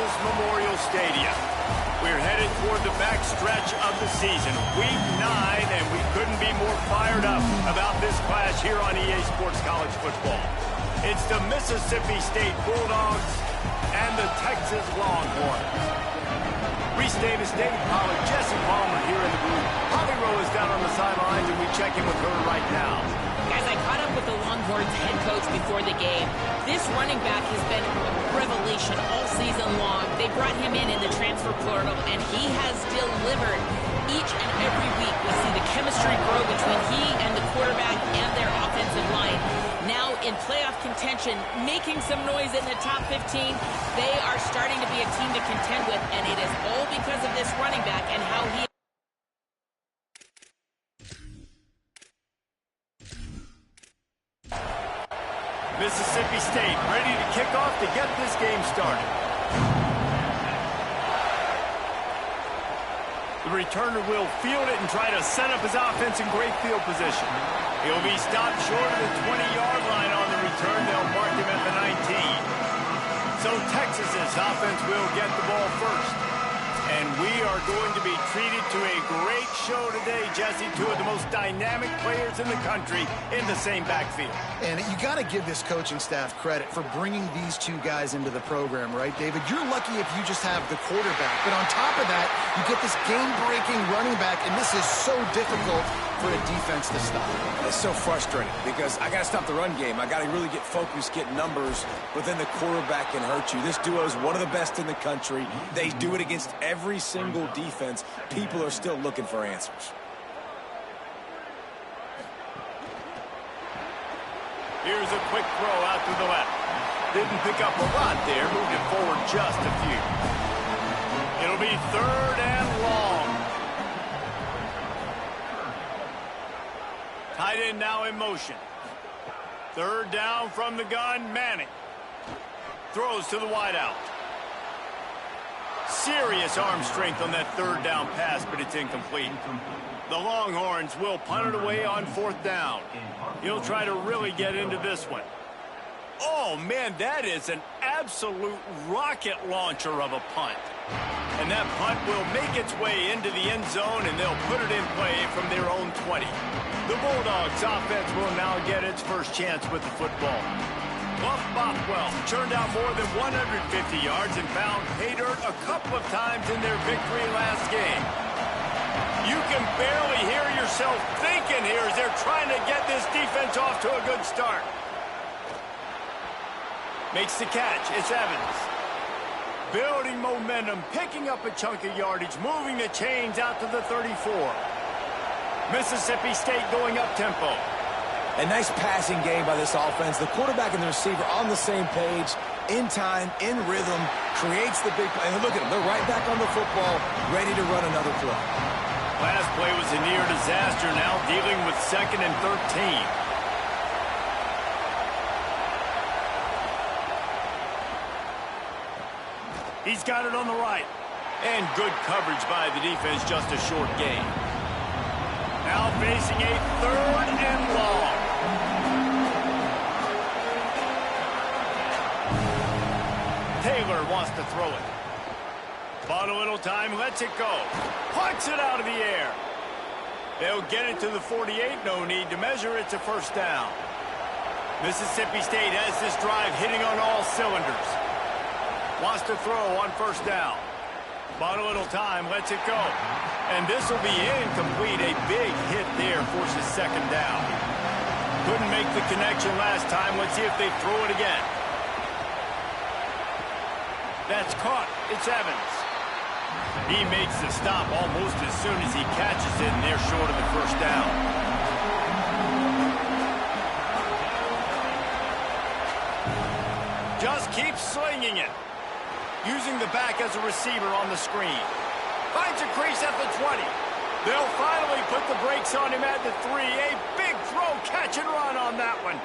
Texas Memorial Stadium. We're headed toward the back stretch of the season, Week 9, and we couldn't be more fired up about this clash here on EA Sports College Football. It's the Mississippi State Bulldogs and the Texas Longhorns. Reese Davis, David Pollard, Jesse Palmer here in the booth. Holly Rowe is down on the sidelines, and we check in with her right now. Guys, I caught up with the Longhorns head coach before the game. This running back has been a revelation all season long. They brought him in the transfer portal, and he has delivered each and every week. We see the chemistry grow between he and the quarterback and their offensive line. Now in playoff contention, making some noise in the top 15. They are starting to be a team to contend with, and it is all because of this running back and how he... Mississippi State ready to kick off to get this game started. The returner will field it and try to set up his offense in great field position. He'll be stopped short of the 20-yard line on the return. They'll mark him at the 19. So Texas's offense will get the ball first. And we are going to be treated to a great show today, Jesse. Two of the most dynamic players in the country in the same backfield. And you got to give this coaching staff credit for bringing these two guys into the program, right, David? You're lucky if you just have the quarterback. But on top of that, you get this game-breaking running back, and this is so difficult for a defense to stop. It's so frustrating because I got to stop the run game. I got to really get focused, get numbers, but then the quarterback can hurt you. This duo is one of the best in the country. They do it against every single defense. People are still looking for answers. Here's a quick throw out to the left. Didn't pick up a lot there, moved it forward just a few. It'll be 3rd and long. Tight end now in motion. 3rd down from the gun, Manning. Throws to the wideout. Serious arm strength on that 3rd down pass, but it's incomplete. The Longhorns will punt it away on 4th down. He'll try to really get into this one. Oh, man, that is an absolute rocket launcher of a punt. And that punt will make its way into the end zone, and they'll put it in play from their own 20. The Bulldogs offense will now get its first chance with the football. Buff Bothwell churned out more than 150 yards and found pay dirt a couple of times in their victory last game. You can barely hear yourself thinking here as they're trying to get this defense off to a good start. Makes the catch. It's Evans. Building momentum, picking up a chunk of yardage, moving the chains out to the 34. Mississippi State going up-tempo. A nice passing game by this offense. The quarterback and the receiver on the same page, in time, in rhythm, creates the big play. And look at them. They're right back on the football, ready to run another play. Last play was a near disaster, now dealing with 2nd and 13. He's got it on the right. And good coverage by the defense, just a short gain. Now facing a 3rd and long. Taylor wants to throw it. Bought a little time, lets it go. Punts it out of the air. They'll get it to the 48, no need to measure. It's a 1st down. Mississippi State has this drive hitting on all cylinders. Wants to throw on 1st down. Bought a little time, lets it go. And this will be incomplete. A big hit there forces 2nd down. Couldn't make the connection last time. Let's see if they throw it again. That's caught. It's Evans. He makes the stop almost as soon as he catches it, and they're short of the 1st down. Just keep slinging it. Using the back as a receiver on the screen. Finds a crease at the 20. They'll finally put the brakes on him at the 3. A big throw, catch and run on that one.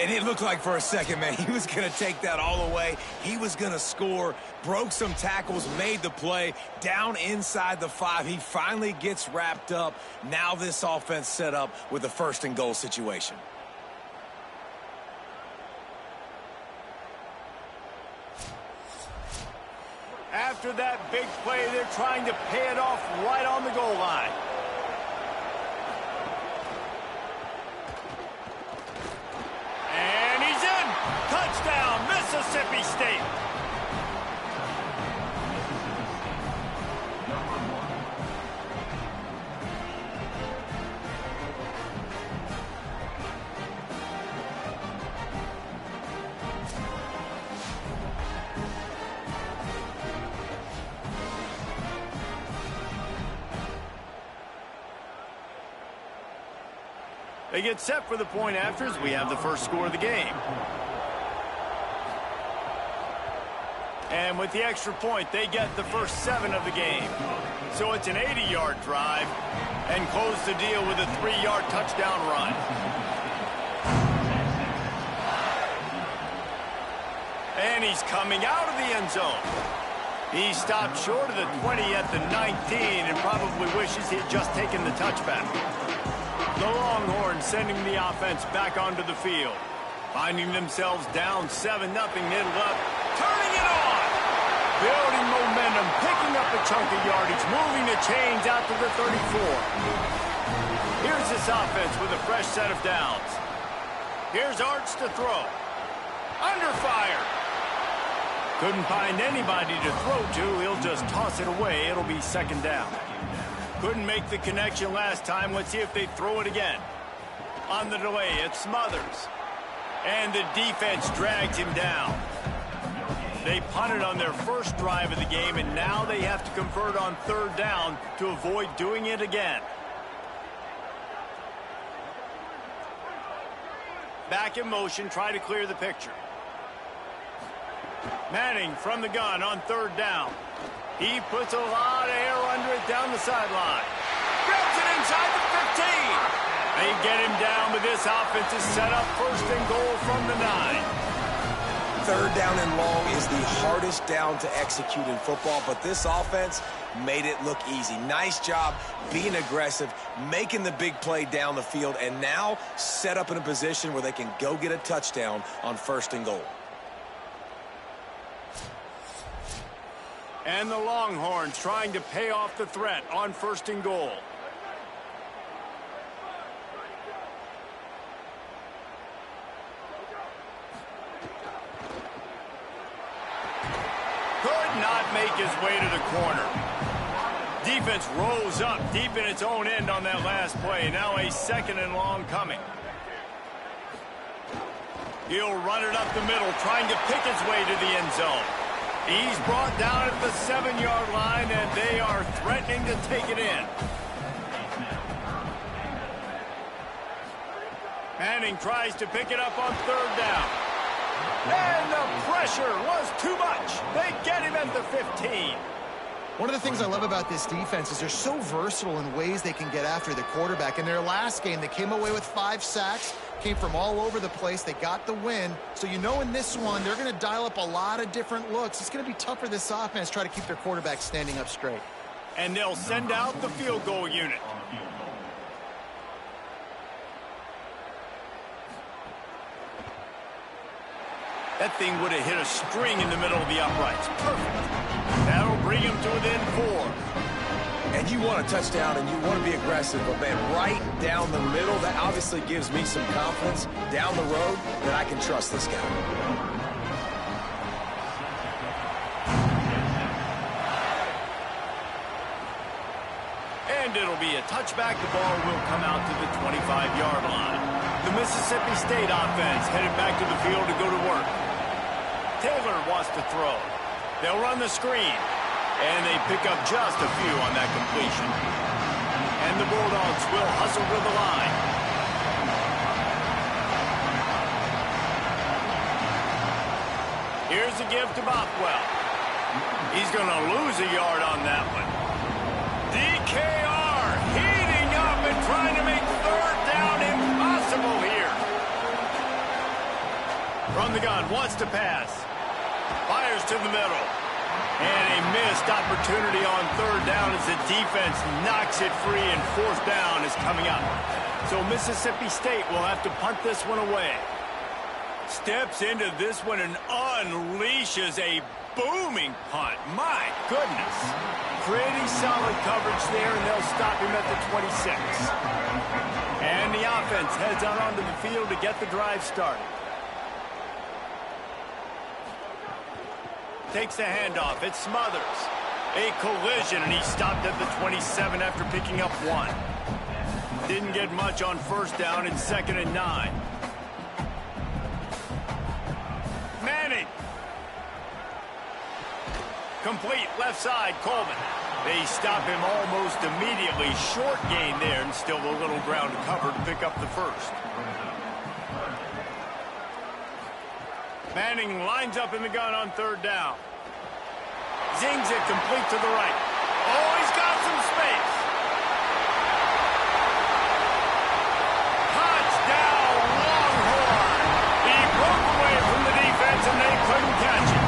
And it looked like for a second, man, he was going to take that all away. He was going to score, broke some tackles, made the play, down inside the 5. He finally gets wrapped up. Now this offense set up with a 1st and goal situation. after that big play, they're trying to pay it off right on the goal line. And he's in. Touchdown, Mississippi State. They get set for the point after as we have the first score of the game. And with the extra point, they get the first 7 of the game. So it's an 80-yard drive and close the deal with a 3-yard touchdown run. And he's coming out of the end zone. He stopped short of the 20 at the 19 and probably wishes he had just taken the touchback. The Longhorns sending the offense back onto the field. Finding themselves down 7-0 middle up. Turning it on. Building momentum. Picking up a chunk of yardage. Moving the chains out to the 34. Here's this offense with a fresh set of downs. Here's Arts to throw. Under fire. Couldn't find anybody to throw to. He'll just toss it away. It'll be second down. Couldn't make the connection last time. Let's see if they throw it again. On the delay, it's Smothers. And the defense drags him down. They punted on their first drive of the game, and now they have to convert on third down to avoid doing it again. Back in motion, try to clear the picture. Manning from the gun on third down. He puts a lot of air under it down the sideline. Grabs it inside the 15. They get him down, but this offense is set up first and goal from the 9. Third down and long is the hardest down to execute in football, but this offense made it look easy. Nice job being aggressive, making the big play down the field, and now set up in a position where they can go get a touchdown on first and goal. And the Longhorns trying to pay off the threat on first and goal. Could not make his way to the corner. Defense rose up deep in its own end on that last play. Now a second and long coming. He'll run it up the middle, trying to pick his way to the end zone. He's brought down at the 7-yard line, and they are threatening to take it in. Manning tries to pick it up on third down. And the pressure was too much. They get him at the 15. One of the things I love about this defense is they're so versatile in ways they can get after the quarterback. In their last game, they came away with 5 sacks, came from all over the place. They got the win. So you know in this one, they're going to dial up a lot of different looks. It's going to be tough for this offense to try to keep their quarterback standing up straight. And they'll send out the field goal unit. That thing would have hit a string in the middle of the uprights. Perfect. That'll bring him to within 4. And you want a touchdown and you want to be aggressive, but man, right down the middle, that obviously gives me some confidence down the road that I can trust this guy. And it'll be a touchback. The ball will come out to the 25-yard line. The Mississippi State offense headed back to the field to go to work. Taylor wants to throw. They'll run the screen. And they pick up just a few on that completion. And the Bulldogs will hustle to the line. Here's a give to Bothwell. He's going to lose a yard on that one. DKR heating up and trying to make third down impossible here. From the gun, wants to pass. Fires to the middle. And a missed opportunity on third down as the defense knocks it free and fourth down is coming up. So Mississippi State will have to punt this one away. Steps into this one and unleashes a booming punt. My goodness. Pretty solid coverage there, and they'll stop him at the 26. And the offense heads out onto the field to get the drive started. Takes the handoff. It Smothers. A collision, and he stopped at the 27 after picking up 1. Didn't get much on first down. It's 2nd and 9. Manning. Complete, left side, Coleman. They stop him almost immediately. Short gain there, and still a little ground to cover to pick up the first. Manning lines up in the gun on 3rd down. Zings it complete to the right. Oh, he's got some space. Touchdown, Longhorn. He broke away from the defense, and they couldn't catch him.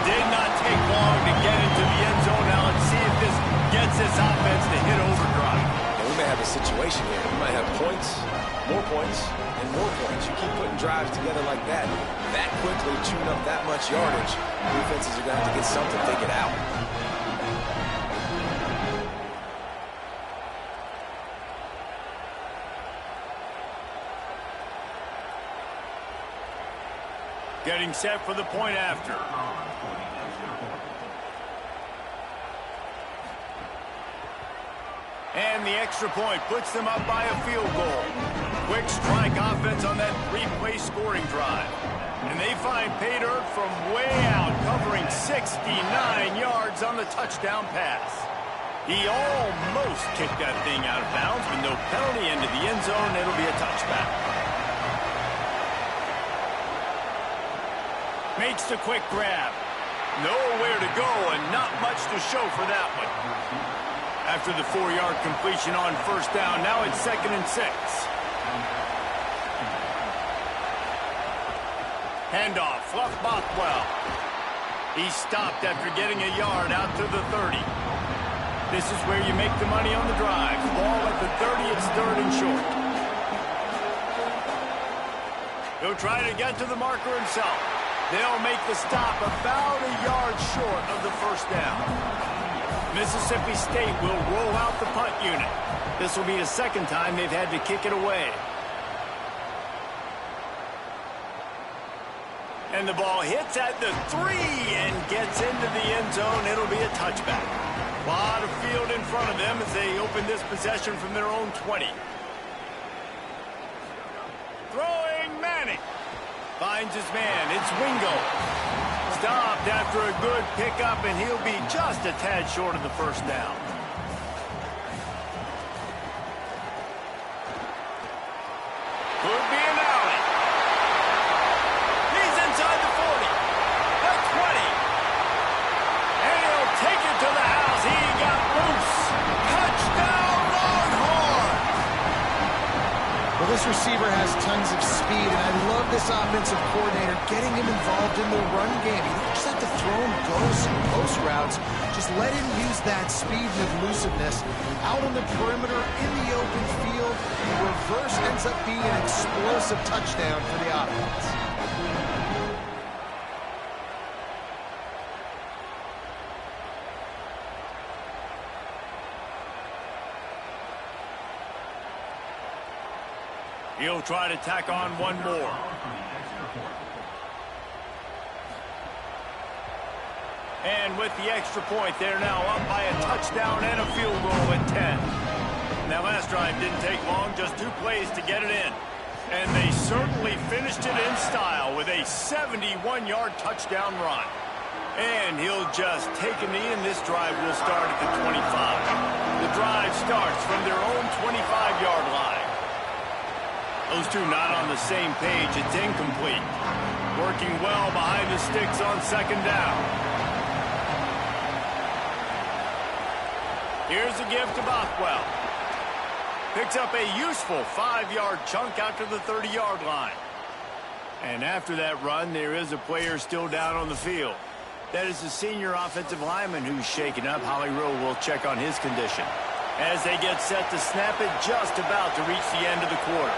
Did not take long to get into the end zone. Now let's see if this gets this offense to hit overdrive. And we may have a situation here. We might have points, and more points. You keep putting drives together like that quickly, chewing up that much yardage, defenses are going to have to get something figured out. Getting set for the point after. And the extra point puts them up by a field goal. Quick strike offense on that 3-play scoring drive. And they find pay dirt from way out, covering 69 yards on the touchdown pass. He almost kicked that thing out of bounds, but no penalty into the end zone. It'll be a touchback. Makes the quick grab. Nowhere to go and not much to show for that one. After the 4-yard completion on first down, now it's 2nd and 6. Handoff, Fluff Bothwell. He stopped after getting a yard out to the 30. This is where you make the money on the drive. Ball at the 30, it's 3rd and short. He'll try to get to the marker himself. They'll make the stop about a yard short of the first down. Mississippi State will roll out the punt unit. This will be the 2nd time they've had to kick it away. And the ball hits at the 3 and gets into the end zone. It'll be a touchback. A lot of field in front of them as they open this possession from their own 20. Throwing Manning. Finds his man. It's Wingo. Stopped after a good pickup, and he'll be just a tad short of the first down. Could be an alley. He's inside the 40, the 20, and he'll take it to the house. He got loose. Touchdown, Longhorn! Well, this receiver has tons of speed, and I love this offensive coordinator getting him involved in the run game. You don't just have to throw him ghosts and post routes. Just let him use that speed and elusiveness out on the perimeter in the open field. The reverse ends up being an explosive touchdown for the offense. He'll try to tack on one more. And with the extra point, they're now up by a touchdown and a field goal at 10. That last drive didn't take long, just 2 plays to get it in. And they certainly finished it in style with a 71-yard touchdown run. And he'll just take a knee, and this drive will start at the 25. The drive starts from their own 25-yard line. Those two not on the same page. It's incomplete. Working well behind the sticks on 2nd down. Here's a give to Bothwell. Picks up a useful 5-yard chunk out to the 30-yard line. And after that run, there is a player still down on the field. That is the senior offensive lineman who's shaken up. Holly Rowe will check on his condition. As they get set to snap it, just about to reach the end of the quarter.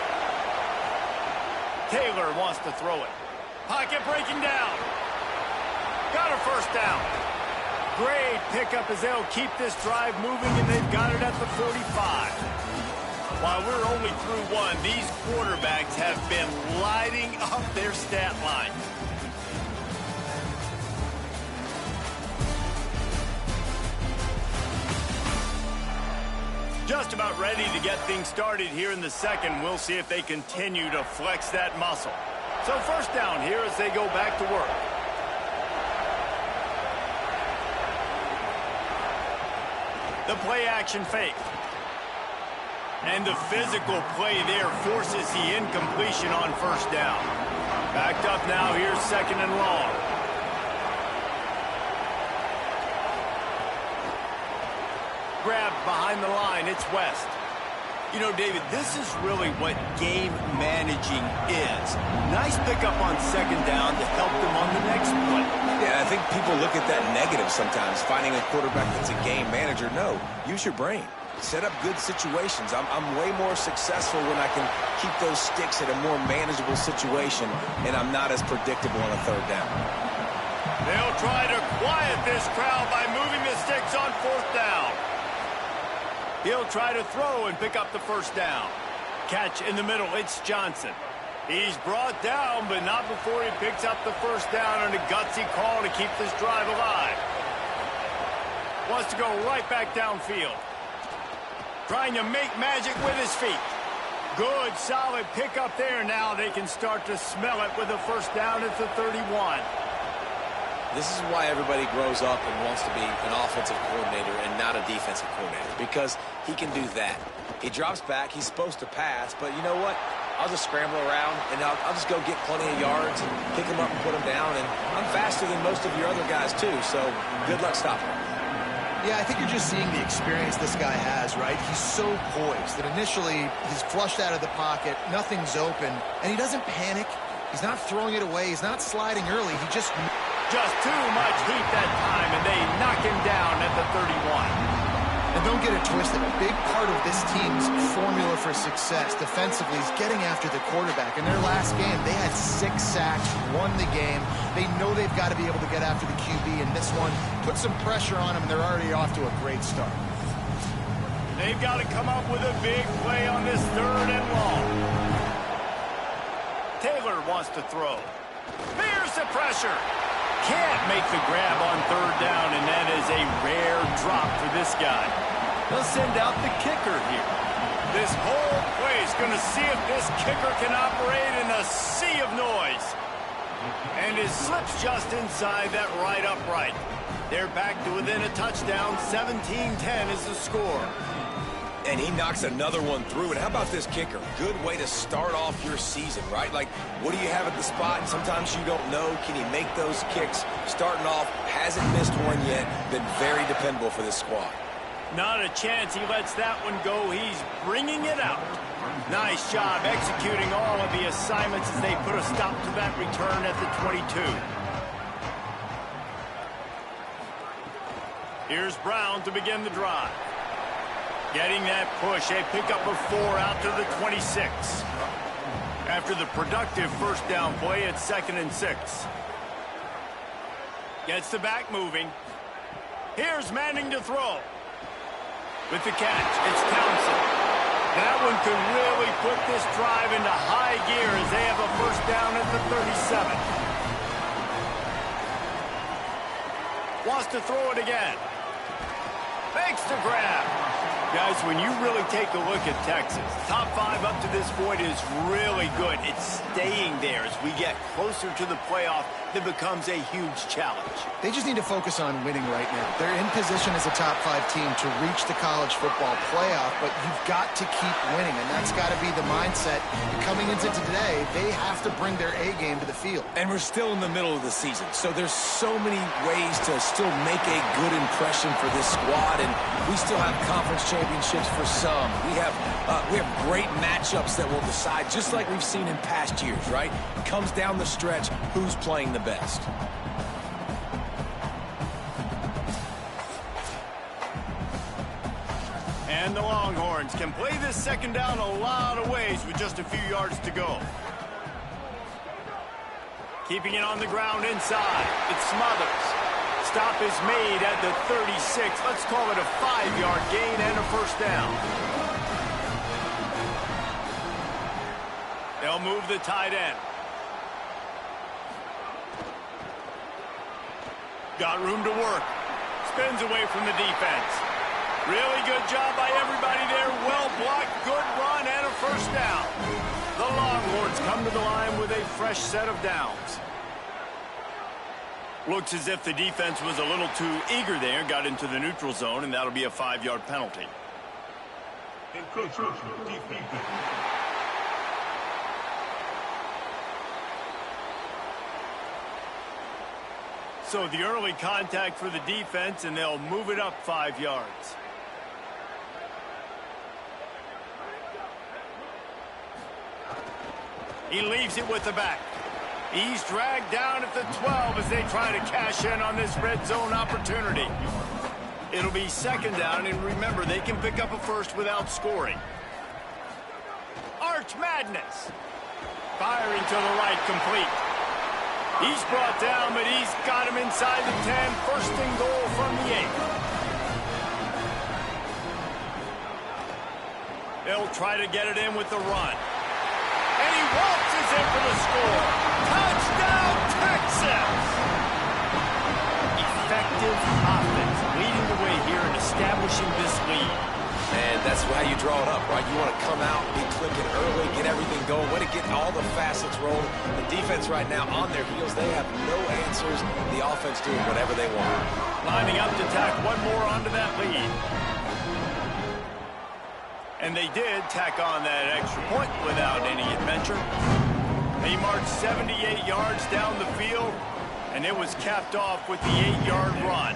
Taylor wants to throw it. Pocket breaking down. Got a first down. Great pickup as they'll keep this drive moving, and they've got it at the 45. While we're only through one, these quarterbacks have been lighting up their stat line. Just about ready to get things started here in the second. We'll see if they continue to flex that muscle. So first down here as they go back to work. The play action fake. And the physical play there forces the incompletion on first down. Backed up now, here's second and long. Grabbed behind the line, it's West. You know, David, this is really what game managing is. Nice pickup on second down to help them on the next play. Yeah, I think people look at that negative sometimes, finding a quarterback that's a game manager. No, use your brain. Set up good situations. I'm way more successful when I can keep those sticks at a more manageable situation, and I'm not as predictable on a third down. They'll try to quiet this crowd by moving the sticks on fourth down. He'll try to throw and pick up the first down. Catch in the middle, it's Johnson. He's brought down, but not before he picks up the first down on a gutsy call to keep this drive alive. Wants to go right back downfield. Trying to make magic with his feet. Good, solid pickup there. Now they can start to smell it with a first down at the 31. This is why everybody grows up and wants to be an offensive coordinator and not a defensive coordinator, because he can do that. He drops back. He's supposed to pass, but you know what? I'll just scramble around, and I'll just go get plenty of yards and pick him up and put him down, and I'm faster than most of your other guys, too, so good luck stopping him. Yeah, I think you're just seeing the experience this guy has, right? He's so poised that initially he's flushed out of the pocket, nothing's open, and he doesn't panic. He's not throwing it away. He's not sliding early. He just too much heat that time, and they knock him down at the 31. And don't get it twisted. A big part of this team's formula for success defensively is getting after the quarterback. In their last game, they had 6 sacks, won the game. They know they've got to be able to get after the QB, and this one put some pressure on them, and they're already off to a great start. They've got to come up with a big play on this third and long. Taylor wants to throw. There's the pressure. Can't make the grab on third down, and that is a rare drop for this guy. They'll send out the kicker here. This whole play is going to see if this kicker can operate in a sea of noise. And it slips just inside that right upright. They're back to within a touchdown. 17-10 is the score. And he knocks another one through. And how about this kicker? Good way to start off your season, right? Like, what do you have at the spot? And sometimes you don't know. Can he make those kicks? Starting off, hasn't missed one yet. Been very dependable for this squad. Not a chance he lets that one go. He's bringing it out. Nice job executing all of the assignments as they put a stop to that return at the 22. Here's Brown to begin the drive. Getting that push, a pickup of 4 out to the 26. After the productive first down play, it's 2nd and 6. Gets the back moving. Here's Manning to throw. With the catch, it's Townsend. That one could really put this drive into high gear as they have a first down at the 37. Wants to throw it again. Fakes the grab. Guys, when you really take a look at Texas, top 5 up to this point is really good. It's staying there. As we get closer to the playoff, that becomes a huge challenge. They just need to focus on winning right now. They're in position as a top 5 team to reach the college football playoff, but you've got to keep winning, and that's got to be the mindset. Coming into today, they have to bring their A game to the field. And we're still in the middle of the season, so there's so many ways to still make a good impression for this squad, and we still have conference championships for some. We have great matchups that will decide, just like we've seen in past years, right? It comes down the stretch, who's playing the best. And the Longhorns can play this second down a lot of ways with just a few yards to go. Keeping it on the ground inside. It's Smothers. stop is made at the 36. Let's call it a 5-yard gain and a first down. They'll move the tight end. Got room to work. Spins away from the defense. Really good job by everybody there. Well blocked, good run, and a first down. The Longhorns come to the line with a fresh set of downs. Looks as if the defense was a little too eager there, got into the neutral zone, and that'll be a 5-yard penalty. So the early contact for the defense, and they'll move it up 5 yards. He leaves it with the back. He's dragged down at the 12 as they try to cash in on this red zone opportunity. It'll be second down, and remember, they can pick up a first without scoring. Arch Madness. Firing to the right, complete. He's brought down, but he's got him inside the 10. First and goal from the 8. They'll try to get it in with the run. And he waltzes in for the score. Touchdown, Texas! Effective offense leading the way here and establishing this lead. And that's how you draw it up, right? You want to come out, be clicking early, get everything going, way to get all the facets rolling. The defense right now on their heels, they have no answers. The offense doing whatever they want. Lining up to tack one more onto that lead. And they did tack on that extra point without any adventure. They marched 78 yards down the field, and it was capped off with the 8-yard run.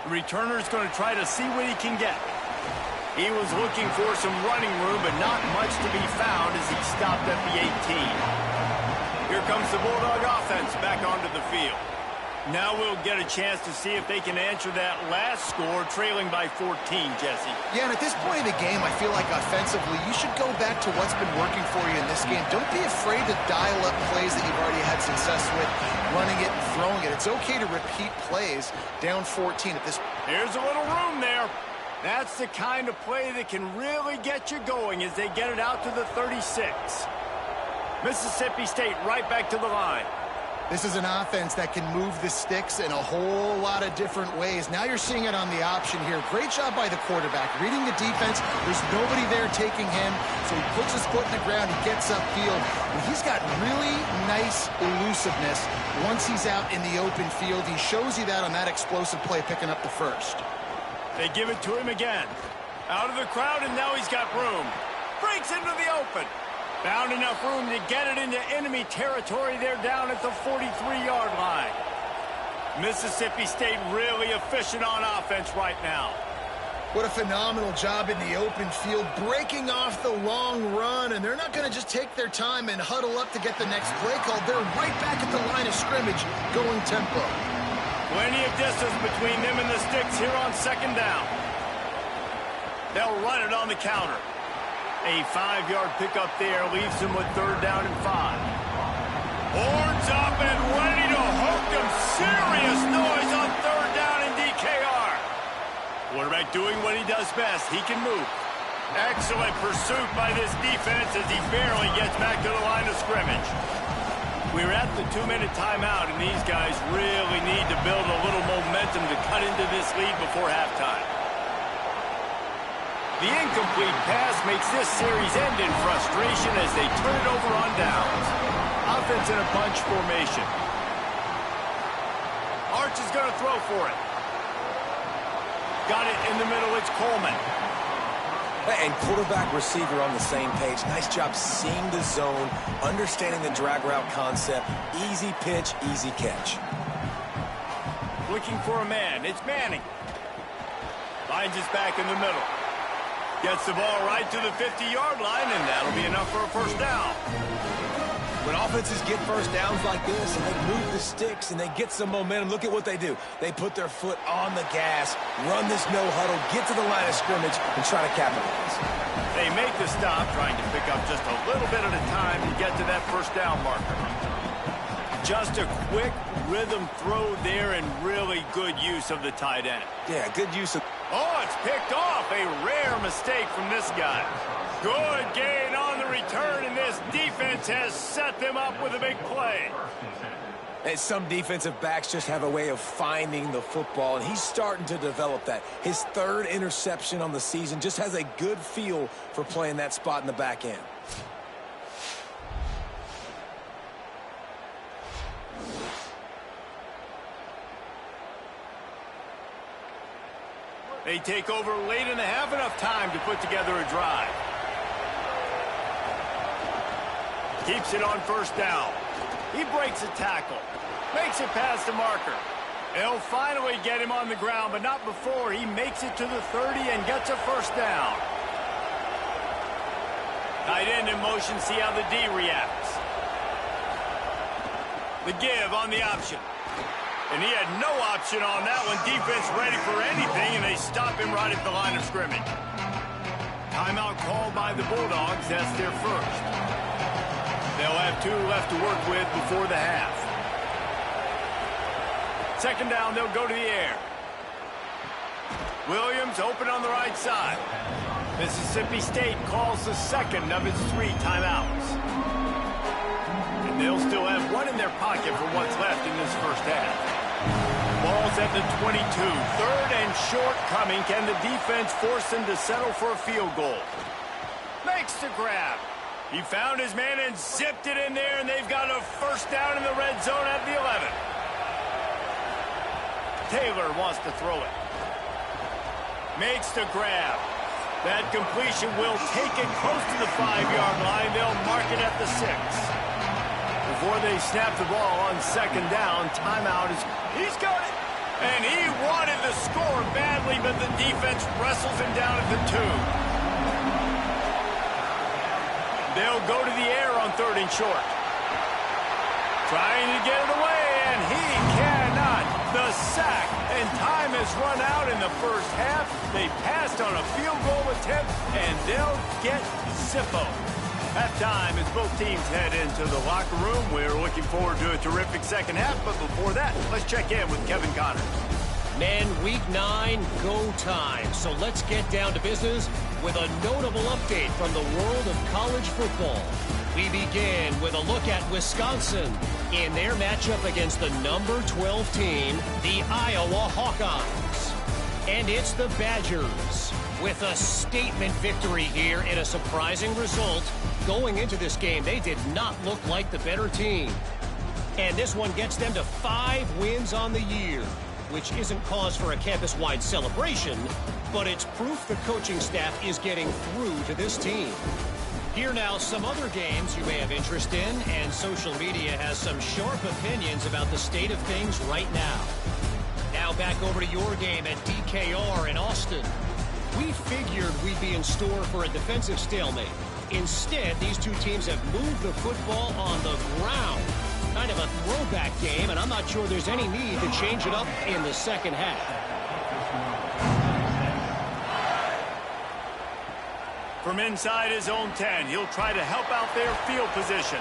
The returner's going to try to see what he can get. He was looking for some running room, but not much to be found as he stopped at the 18. Here comes the Bulldog offense back onto the field. Now we'll get a chance to see if they can answer that last score, trailing by 14, Jesse. Yeah, and at this point in the game, I feel like offensively, you should go back to what's been working for you in this game. Don't be afraid to dial up plays that you've already had success with, running it and throwing it. It's okay to repeat plays down 14 at this. Here's a little room there. That's the kind of play that can really get you going as they get it out to the 36. Mississippi State right back to the line. This is an offense that can move the sticks in a whole lot of different ways. Now you're seeing it on the option here. Great job by the quarterback. Reading the defense, there's nobody there taking him, so he puts his foot in the ground, he gets upfield. And he's got really nice elusiveness once he's out in the open field. He shows you that on that explosive play, picking up the first. They give it to him again. Out of the crowd, and now he's got room. Breaks into the open. Found enough room to get it into enemy territory. They're down at the 43-yard line. Mississippi State really efficient on offense right now. What a phenomenal job in the open field, breaking off the long run, and they're not going to just take their time and huddle up to get the next play called. They're right back at the line of scrimmage, going tempo. Plenty of distance between them and the sticks here on second down. They'll run it on the counter. A 5-yard pickup there leaves them with third down and 5. Horns up and ready to hook them. Serious noise on third down in DKR. Quarterback doing what he does best. He can move. Excellent pursuit by this defense as he barely gets back to the line of scrimmage. We're at the 2-minute timeout, and these guys really need to build a little momentum to cut into this lead before halftime. The incomplete pass makes this series end in frustration as they turn it over on downs. Offense in a bunch formation. Arch is going to throw for it. Got it in the middle. It's Coleman. And quarterback receiver on the same page. Nice job seeing the zone, understanding the drag route concept. Easy pitch, easy catch. Looking for a man. It's Manning. Finds his back in the middle. Gets the ball right to the 50-yard line, and that'll be enough for a first down. When offenses get first downs like this and they move the sticks and they get some momentum, look at what they do. They put their foot on the gas, run this no huddle, get to the line of scrimmage, and try to capitalize. They make the stop, trying to pick up just a little bit at a time to get to that first down marker. Just a quick rhythm throw there and really good use of the tight end. Yeah, good use of... Oh, it's picked off. A rare mistake from this guy. Good gain on the return, and this defense has set them up with a big play. And some defensive backs just have a way of finding the football, and he's starting to develop that. His third interception on the season, just has a good feel for playing that spot in the back end. They take over late in the half, enough time to put together a drive. Keeps it on first down. He breaks a tackle. Makes it past the marker. They'll finally get him on the ground, but not before he makes it to the 30 and gets a first down. Tight end in motion, see how the D reacts. The give on the option. And he had no option on that one. Defense ready for anything, and they stop him right at the line of scrimmage. Timeout called by the Bulldogs. That's their first. They'll have 2 left to work with before the half. Second down, they'll go to the air. Williams open on the right side. Mississippi State calls the second of its 3 timeouts. And they'll still have 1 in their pocket for what's left in this first half. Ball's at the 22. Third and short coming. Can the defense force him to settle for a field goal? Makes the grab. He found his man and zipped it in there, and they've got a first down in the red zone at the 11. Taylor wants to throw it. Makes the grab. That completion will take it close to the 5-yard line. They'll mark it at the 6. Before they snap the ball on second down, timeout is... He's got it! And he wanted to score badly, but the defense wrestles him down at the 2. They'll go to the air on third and short. Trying to get it away, and he cannot. The sack, and time has run out in the first half. They passed on a field goal attempt, and they'll get Zippo. Halftime as both teams head into the locker room. We're looking forward to a terrific second half, but before that, let's check in with Kevin Connors. Men, week 9, go time. So let's get down to business with a notable update from the world of college football. We begin with a look at Wisconsin in their matchup against the number 12 team, the Iowa Hawkeyes. And it's the Badgers with a statement victory here in a surprising result. Going into this game, they did not look like the better team. And this one gets them to 5 wins on the year, which isn't cause for a campus-wide celebration, but it's proof the coaching staff is getting through to this team. Here now, some other games you may have interest in, and social media has some sharp opinions about the state of things right now. Now back over to your game at DKR in Austin. We figured we'd be in store for a defensive stalemate. Instead, these two teams have moved the football on the ground. Kind of a throwback game, and I'm not sure there's any need to change it up in the second half. From inside his own 10, he'll try to help out their field position.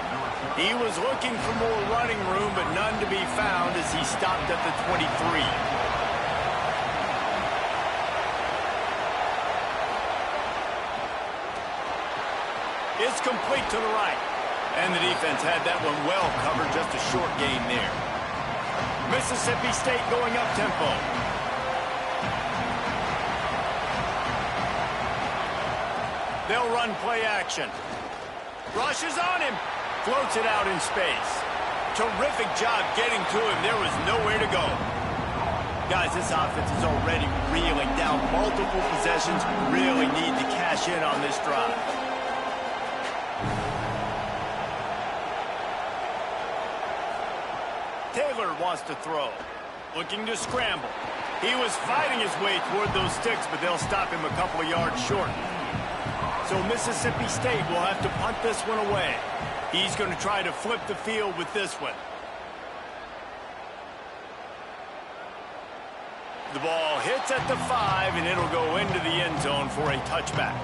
He was looking for more running room, but none to be found as he stopped at the 23. It's complete to the right. And the defense had that one well covered, just a short gain there. Mississippi State going up tempo. They'll run play action. Rushes on him. Floats it out in space. Terrific job getting to him. There was nowhere to go. Guys, this offense is already reeling down multiple possessions. Really need to cash in on this drive. Taylor wants to throw. Looking to scramble. He was fighting his way toward those sticks, but they'll stop him a couple of yards short. So Mississippi State will have to punt this one away. He's going to try to flip the field with this one. The ball hits at the 5, and it'll go into the end zone for a touchback.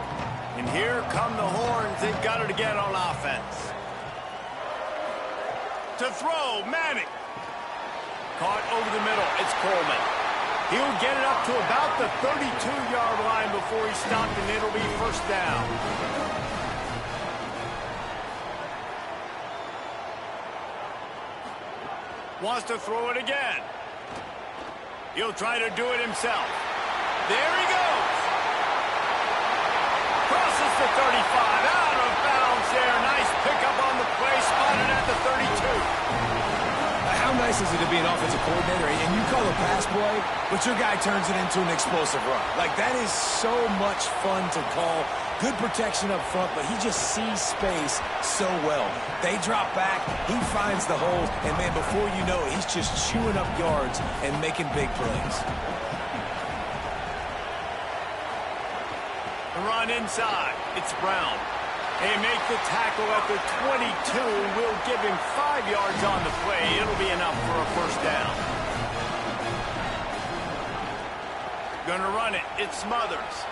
And here come the Horns. They've got it again on offense. to throw. Manning. Caught over the middle. It's Coleman. He'll get it up to about the 32-yard line before he stopped, and it'll be first down. Wants to throw it again. He'll try to do it himself. There he goes. Crosses the 35. Out of bounds there. Nice pickup on the play. Spotted at the 32. How nice is it to be an offensive coordinator and you call a pass play, but your guy turns it into an explosive run? Like, that is so much fun to call. Good protection up front, but he just sees space so well. They drop back, he finds the holes, and, man, before you know it, he's just chewing up yards and making big plays. The run inside. It's Brown. They make the tackle at the 22. Will give him 5 yards on the play. It'll be enough for a first down. Gonna run it. It's Smothers.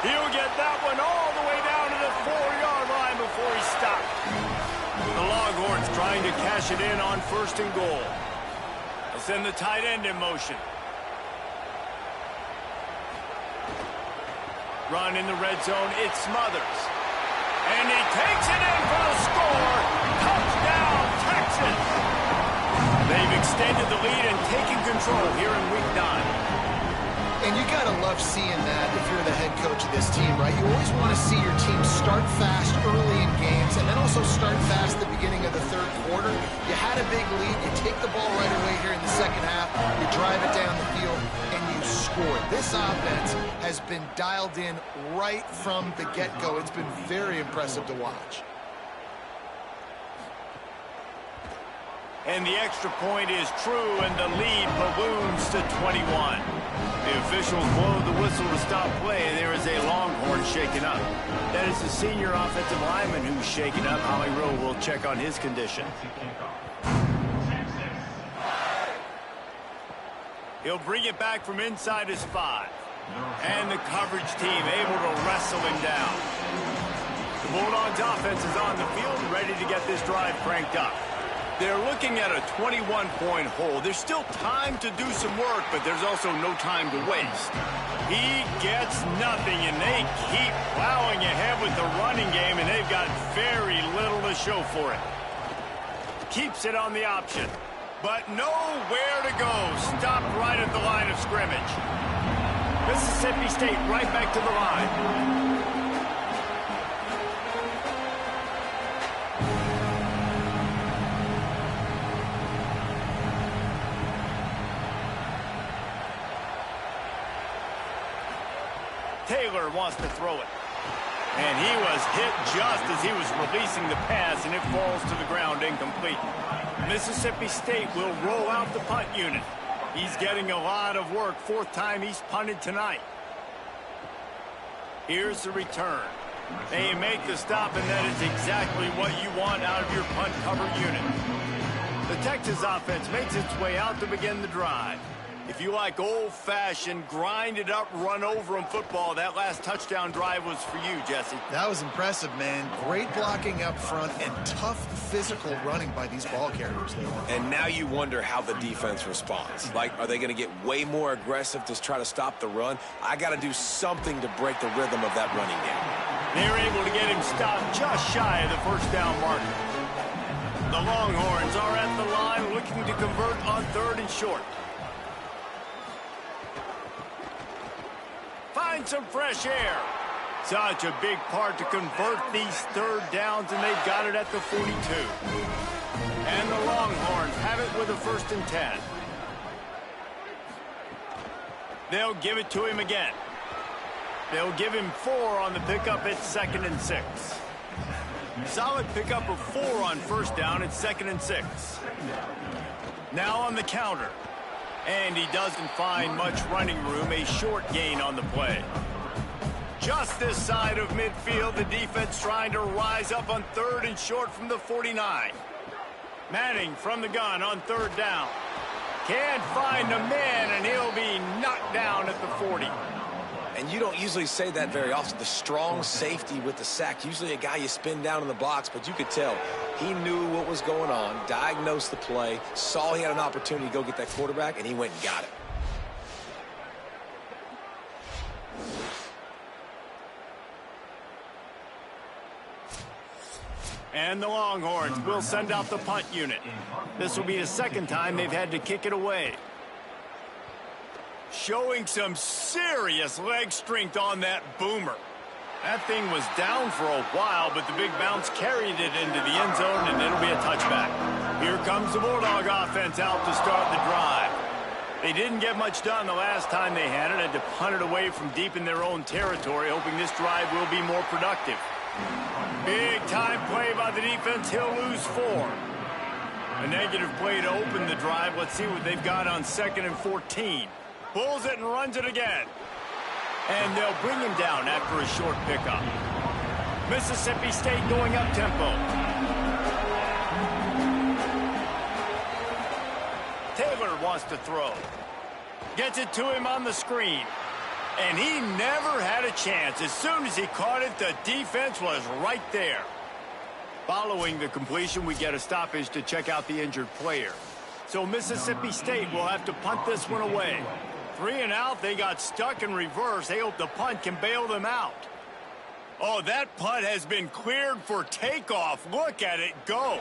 He'll get that one all the way down to the 4-yard line before he stopped. The Longhorns trying to cash it in on first and goal. They'll send the tight end in motion. Run in the red zone. It's Smothers. And he takes it in for the score. Touchdown, Texas. They've extended the lead and taken control here in Week 9. And you got to love seeing that if you're the head coach of this team, right? You always want to see your team start fast early in games and then also start fast at the beginning of the third quarter. You had a big lead. You take the ball right away here in the second half. You drive it down the field, and you score. This offense has been dialed in right from the get-go. It's been very impressive to watch. And the extra point is true, and the lead balloons to 21. The officials blow the whistle to stop play. There is a Longhorn shaken up. That is the senior offensive lineman who's shaken up. Holly Rowe will check on his condition. He'll bring it back from inside his 5. And the coverage team able to wrestle him down. The Bulldogs offense is on the field, ready to get this drive cranked up. They're looking at a 21-point hole. There's still time to do some work, but there's also no time to waste. He gets nothing, and they keep plowing ahead with the running game, and they've got very little to show for it. Keeps it on the option, but nowhere to go. Stopped right at the line of scrimmage. Mississippi State right back to the line. Taylor wants to throw it. And he was hit just as he was releasing the pass, and it falls to the ground incomplete. Mississippi State will roll out the punt unit. He's getting a lot of work. 4th time he's punted tonight. Here's the return. They make the stop, and that is exactly what you want out of your punt cover unit. The Texas offense makes its way out to begin the drive. If you like old-fashioned, grind-it-up, run-over-'em football, that last touchdown drive was for you, Jesse. That was impressive, man. Great blocking up front and tough physical running by these ball carriers. And now you wonder how the defense responds. Like, are they going to get way more aggressive to try to stop the run? I got to do something to break the rhythm of that running game. They're able to get him stopped just shy of the first down marker. The Longhorns are at the line looking to convert on 3rd and short. Find some fresh air. Such a big part to convert these 3rd downs, and they've got it at the 42. And the Longhorns have it with a 1st and 10. They'll give it to him again. They'll give him 4 on the pickup at 2nd and 6. Solid pickup of 4 on 1st down at 2nd and 6. Now on the counter. And he doesn't find much running room, a short gain on the play. Just this side of midfield, the defense trying to rise up on 3rd and short from the 49. Manning from the gun on 3rd down. Can't find a man, and he'll be knocked down at the 40. And you don't usually say that very often. The strong safety with the sack. Usually a guy you spin down in the box, but you could tell he knew what was going on, diagnosed the play, saw he had an opportunity to go get that quarterback, and he went and got it. And the Longhorns will send out the punt unit. This will be the second time they've had to kick it away. Showing some serious leg strength on that boomer. That thing was down for a while, but the big bounce carried it into the end zone, and it'll be a touchback. Here comes the Bulldog offense out to start the drive. They didn't get much done the last time they had it. Had to punt it away from deep in their own territory, hoping this drive will be more productive. Big time play by the defense. He'll lose 4. A negative play to open the drive. Let's see what they've got on 2nd and 14. Pulls it and runs it again. And they'll bring him down after a short pickup. Mississippi State going up tempo. Taylor wants to throw. Gets it to him on the screen. And he never had a chance. As soon as he caught it, the defense was right there. Following the completion, we get a stoppage to check out the injured player. So Mississippi State will have to punt this one away. 3 and out, they got stuck in reverse. They hope the punt can bail them out. Oh, that punt has been cleared for takeoff. Look at it go.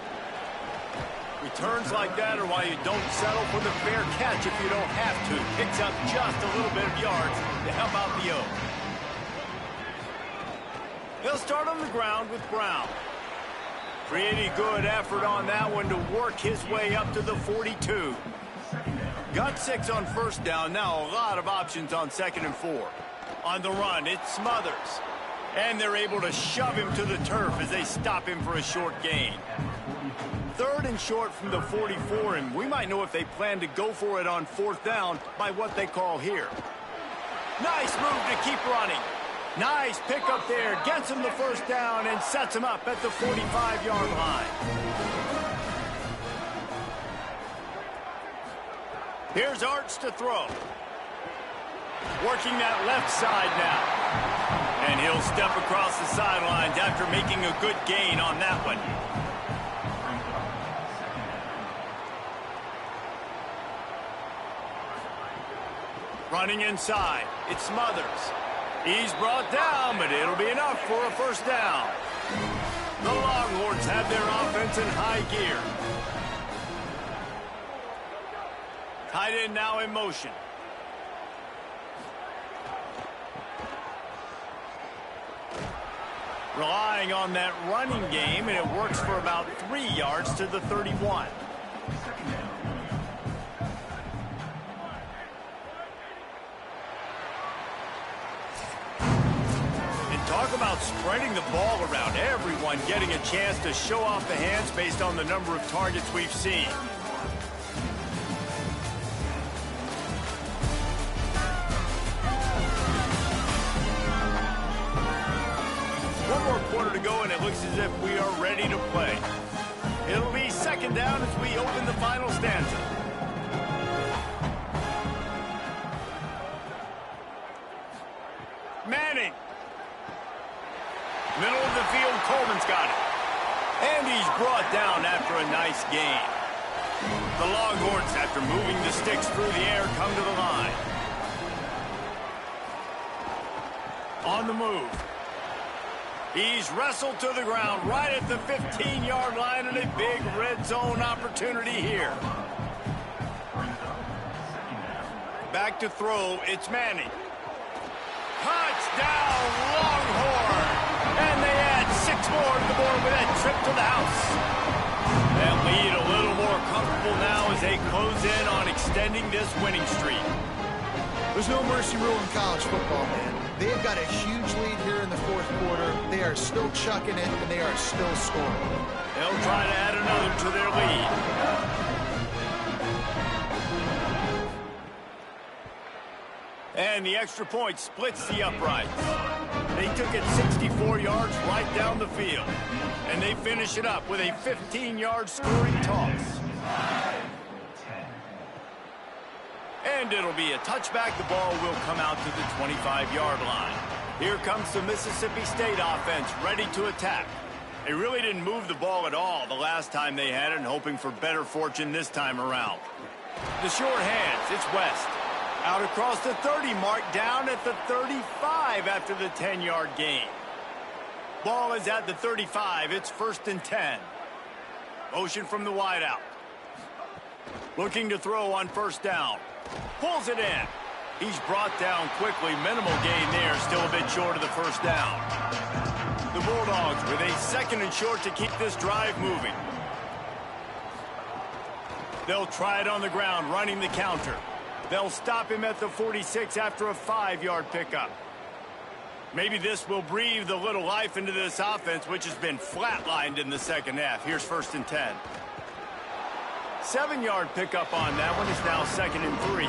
Returns like that are why you don't settle for the fair catch if you don't have to. Picks up just a little bit of yards to help out the O. He'll start on the ground with Brown. Pretty good effort on that one to work his way up to the 42. Got 6 on first down. Now a lot of options on 2nd and 4. On the run, it's Smothers. And they're able to shove him to the turf as they stop him for a short gain. 3rd and short from the 44, and we might know if they plan to go for it on 4th down by what they call here. Nice move to keep running. Nice pickup there. Gets him the first down and sets him up at the 45-yard line. Here's Arch to throw. Working that left side now. And he'll step across the sidelines after making a good gain on that one. Running inside, it's Smothers. He's brought down, but it'll be enough for a first down. The Longhorns have their offense in high gear. Tight end now in motion. Relying on that running game, and it works for about 3 yards to the 31. Talk about spreading the ball around. Everyone getting a chance to show off the hands based on the number of targets we've seen. One more quarter to go, and it looks as if we are ready to play. It'll be 2nd down as we open the final stanza. Manning. Middle of the field, Coleman's got it. And he's brought down after a nice gain. The Longhorns, after moving the sticks through the air, come to the line. On the move. He's wrestled to the ground right at the 15-yard line, and a big red zone opportunity here. Back to throw, it's Manning. Touchdown, Longhorn! And they add 6 more to the board with that trip to the house. That lead a little more comfortable now as they close in on extending this winning streak. There's no mercy rule in college football, man. They've got a huge lead here in the 4th quarter. They are still chucking it, and they are still scoring. They'll try to add another to their lead. And the extra point splits the uprights. They took it 64 yards right down the field. And they finish it up with a 15-yard scoring toss. And it'll be a touchback. The ball will come out to the 25-yard line. Here comes the Mississippi State offense ready to attack. They really didn't move the ball at all the last time they had it, and hoping for better fortune this time around. The short hands, it's West. Out across the 30 mark, down at the 35 after the 10-yard gain. Ball is at the 35. It's 1st and 10. Motion from the wideout. Looking to throw on 1st down. Pulls it in. He's brought down quickly. Minimal gain there. Still a bit short of the 1st down. The Bulldogs with a 2nd and short to keep this drive moving. They'll try it on the ground, running the counter. They'll stop him at the 46 after a 5-yard pickup. Maybe this will breathe a little life into this offense, which has been flatlined in the 2nd half. Here's 1st and 10. 7-yard pickup on that one. Is now 2nd and 3.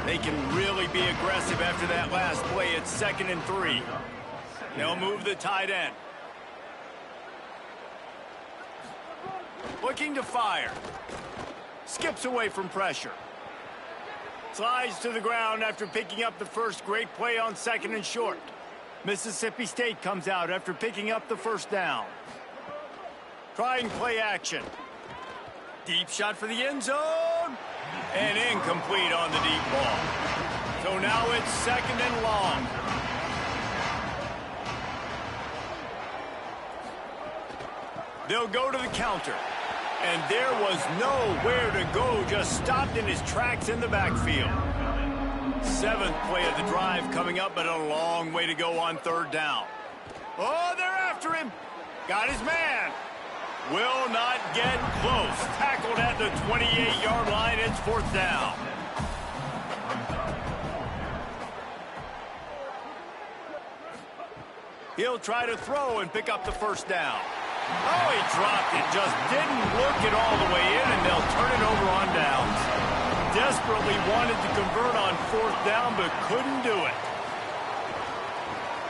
They can really be aggressive after that last play. It's 2nd and 3. They'll move the tight end. Looking to fire. Skips away from pressure. Slides to the ground after picking up the first. Great play on 2nd and short. Mississippi State comes out after picking up the 1st down. Trying play action. Deep shot for the end zone. And incomplete on the deep ball. So now it's 2nd and long. They'll go to the counter. And there was nowhere to go. Just stopped in his tracks in the backfield. 7th play of the drive coming up, but a long way to go on 3rd down. Oh, they're after him. Got his man. Will not get close. Tackled at the 28-yard line. It's 4th down. He'll try to throw and pick up the 1st down. Oh, he dropped it. Just didn't look it all the way in, and they'll turn it over on downs. Desperately wanted to convert on 4th down, but couldn't do it.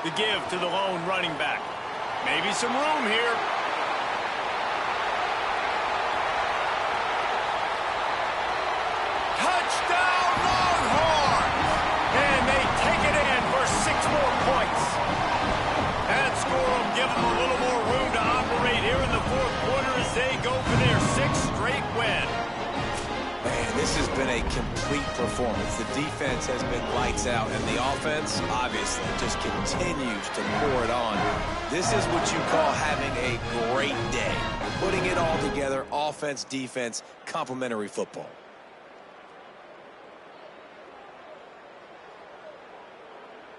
The give to the lone running back. Maybe some room here. Touchdown, Longhorns! And they take it in for 6 more points. That score will give them a little more room to operate here in the 4th quarter as they go for their 6th straight win. Man, this has been a complete performance. The defense has been lights out, and the offense, obviously, just continues to pour it on. This is what you call having a great day. Putting it all together, offense, defense, complementary football.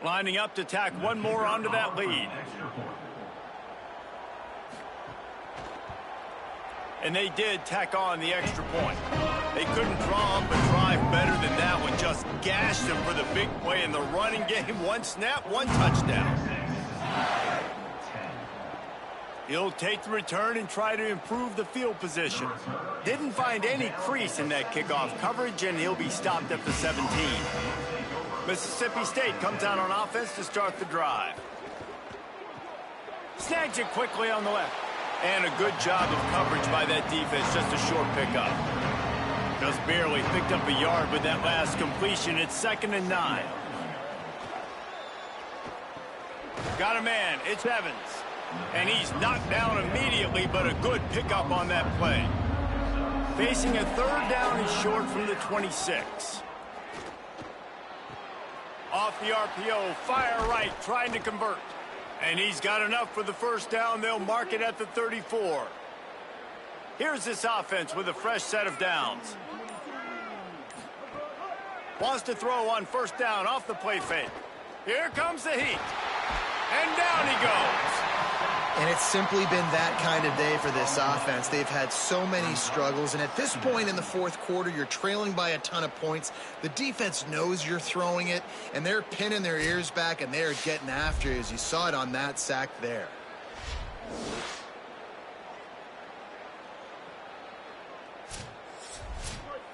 Lining up to tack one more onto that lead. And they did tack on the extra point. They couldn't draw up a drive better than that one. Just gashed them for the big play in the running game. 1 snap, 1 touchdown. He'll take the return and try to improve the field position. Didn't find any crease in that kickoff coverage, and he'll be stopped at the 17. Mississippi State comes out on offense to start the drive. Snags it quickly on the left. And a good job of coverage by that defense. Just a short pickup. Just barely picked up a yard with that last completion. It's 2nd and 9. Got a man. It's Evans. And he's knocked down immediately, but a good pickup on that play. Facing a 3rd down and short from the 26. Off the RPO, fire right, trying to convert. And he's got enough for the 1st down. They'll mark it at the 34. Here's this offense with a fresh set of downs. Wants to throw on 1st down off the play fake. Here comes the heat. And down he goes. And it's simply been that kind of day for this offense. They've had so many struggles, and at this point in the 4th quarter, you're trailing by a ton of points. The defense knows you're throwing it, and they're pinning their ears back, and they're getting after you, as you saw it on that sack there.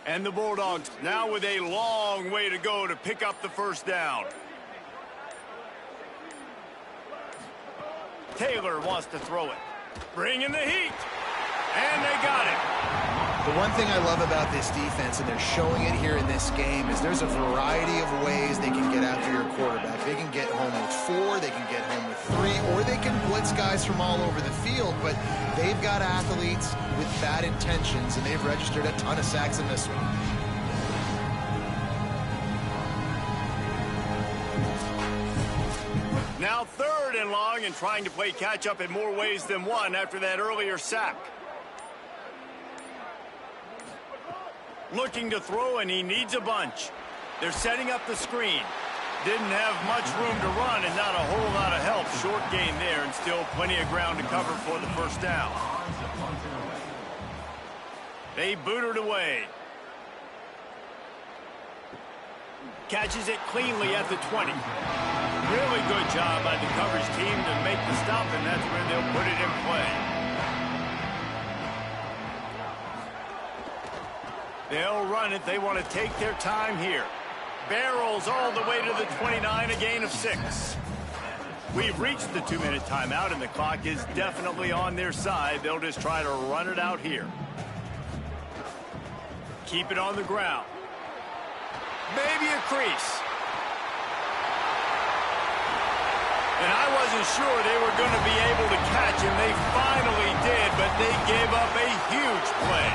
And the Bulldogs now with a long way to go to pick up the 1st down. Taylor wants to throw it. Bring in the heat. And they got it. The one thing I love about this defense, and they're showing it here in this game, is there's a variety of ways they can get after your quarterback. They can get home with 4, they can get home with 3, or they can blitz guys from all over the field, but they've got athletes with bad intentions, and they've registered a ton of sacks in this one. Now 3rd and long, and trying to play catch-up in more ways than one after that earlier sack. Looking to throw, and he needs a bunch. They're setting up the screen. Didn't have much room to run and not a whole lot of help. Short gain there, and still plenty of ground to cover for the first down. They boot it away. Catches it cleanly at the 20. Really good job by the coverage team to make the stop, and that's where they'll put it in play. They'll run it. They want to take their time here. Barrels all the way to the 29, a gain of 6. We've reached the 2-minute timeout, and the clock is definitely on their side. They'll just try to run it out here. Keep it on the ground. Maybe a crease. And I wasn't sure they were going to be able to catch him. They finally did, but they gave up a huge play.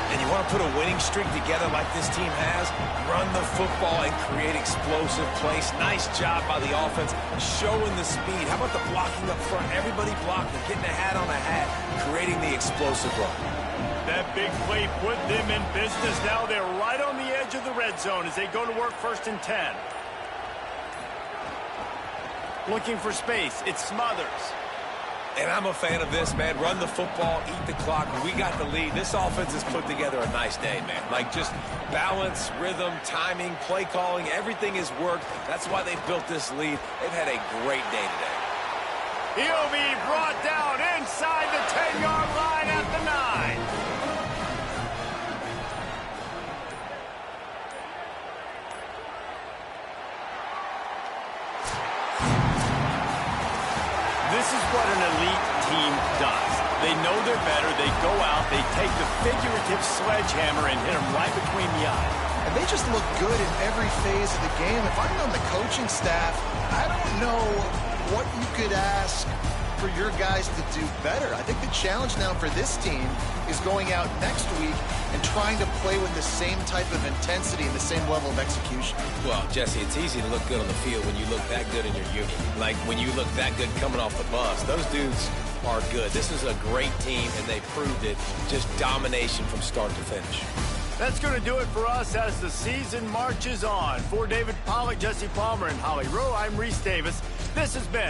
And you want to put a winning streak together like this team has, run the football and create explosive plays. Nice job by the offense, showing the speed. How about the blocking up front? Everybody blocking, getting a hat on a hat, creating the explosive run. That big play put them in business. Now they're right on the edge of the red zone as they go to work 1st and 10. Looking for space. It Smothers. And I'm a fan of this, man. Run the football, eat the clock. We got the lead. This offense has put together a nice day, man. Like just balance, rhythm, timing, play calling, everything has worked. That's why they built this lead. They've had a great day today. He'll be brought down inside the 10-yard line at the 9. This is what an elite team does. They know they're better. They go out. They take the figurative sledgehammer and hit them right between the eyes. And they just look good in every phase of the game. If I'm on the coaching staff, I don't know what you could ask for your guys to do better. I think the challenge now for this team is going out next week and trying to play with the same type of intensity and the same level of execution. Well, Jesse, it's easy to look good on the field when you look that good in your unit. Like when you look that good coming off the bus. Those dudes are good. This is a great team, and they proved it. Just domination from start to finish. That's going to do it for us as the season marches on. For David Pollack, Jesse Palmer, and Holly Rowe, I'm Reese Davis. This has been